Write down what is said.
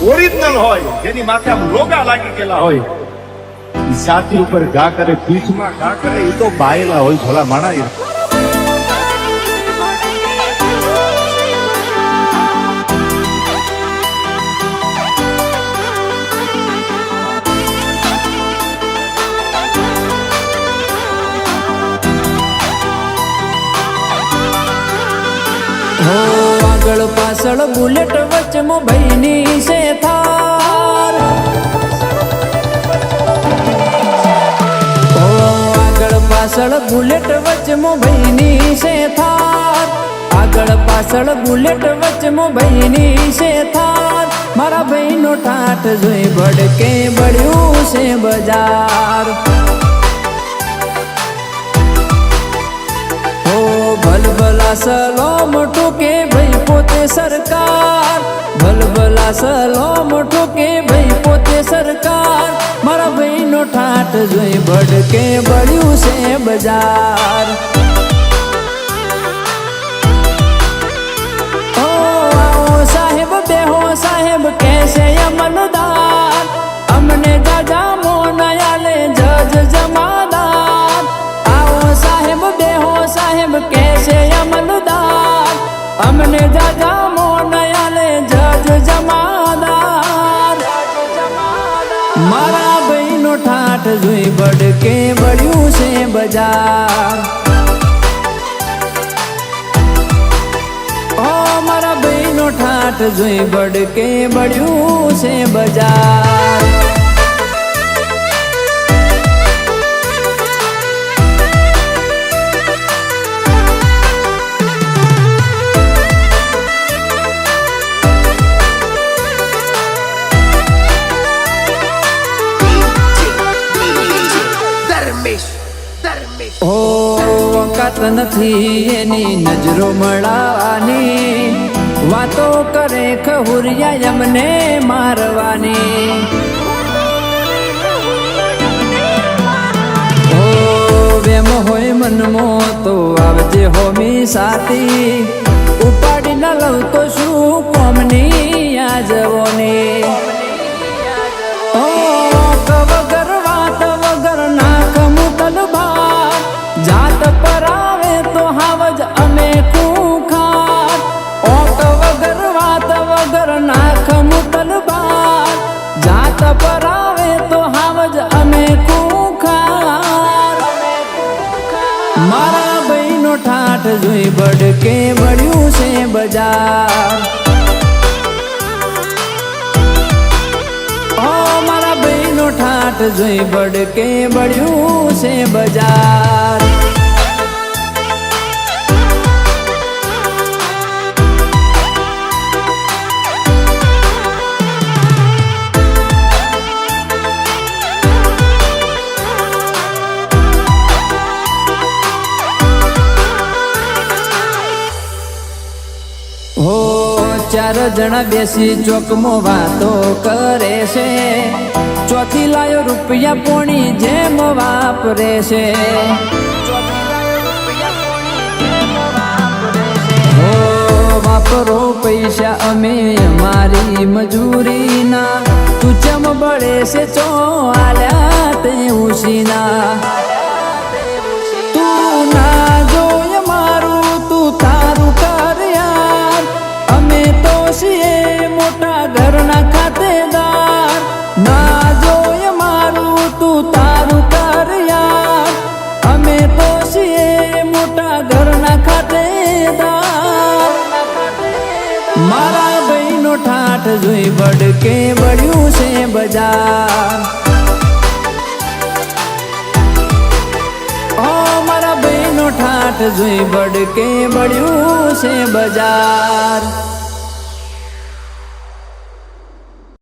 Original હોય, જેની માથે આમ લોગા લાગી ગયેલા હોય, છાતી ઉપર ઘા કરે, પીઠમાં ઘા કરે, એ તો બાયેલા હોય ભલા માણા. આગળ પાછળ બુલેટ વચમાં ભાઈની છે થાર. આગળ પાછળ બુલેટ વચમાં ભાઈની છે થાર. આગળ પાછળ બુલેટ વચમાં ભાઈની છે થાર. મારા ભાઈનો ઠાઠ જોઈ ભડકે બળ્યું છે બજાર. ભલભલા સલોમ ઠોકે ભાઈ પોતે સરકાર. ભલભલા સલોમ ઠોકે ભાઈ પોતે સરકાર. મારા ભાઈનો ઠાઠ જોઈ ભડકે બળ્યું છે બજાર. ઓ આવો સાહેબ બેહો સાહેબ કેસે અમલદાર. અમને જાજા મોનયાલે જજ જમાદાર. આવો સાહેબ બેહો સાહેબ કેસે અમલદાર. અમને જાજા મોનયાલે જજ જમાદાર. મારા ભાઈનો ઠાઠ જોઈ ભડકે બળ્યું છે બજાર. ઓ મારા ભાઈનો ઠાઠ જોઈ ભડકે બળ્યું છે બજાર. વખત નથી એની નજરો મળવાની. વાતો કરે ખહુરિયા અમને મારવાની. વેમ હોય મનમો તો આવજે હોમી સાથી. ઉપાડી ન લઉં તો શું કોમની આ જવોની. વગર વાત વગર નાખ મુકલ બાર. જાત પર આવે તો હાવજ અમે ખૂંખાર. ઓક વગર વાત વગર નાખ મુકલ બાર. જાત પર આવે તો હાવજ અમે ખૂંખાર. મારા ભાઈનો ઠાઠ જોઈ ભડકે બળ્યું છે બજાર. ઠાઠ જોઈ ભડકે બળ્યું છે બજાર. હો ચાર જણા બેસી ચોકમાં વાતો કરે છે. ચોથી લાયો રૂપિયા પોણી જેમ વાપરે છે. હો વાપરો પૈસા અમે મારી મજૂરીના. તું ચમ બળે છે ચો આલ્યા તે ઉસીના. તું ના જોય મારું તું તારું કર યાર. અમે તો છીએ મોટા ઘરના ખાતેદાર. ના જોય મારું તું તારું કર યાર. અમે તો છીએ મોટા ઘરના ખાતેદાર. મારા ભાઈનો ઠાઠ જોઈ ભડકે બળ્યું છે બજાર. ઓ મારા ભાઈનો ઠાઠ જોઈ ભડકે બળ્યું છે બજાર.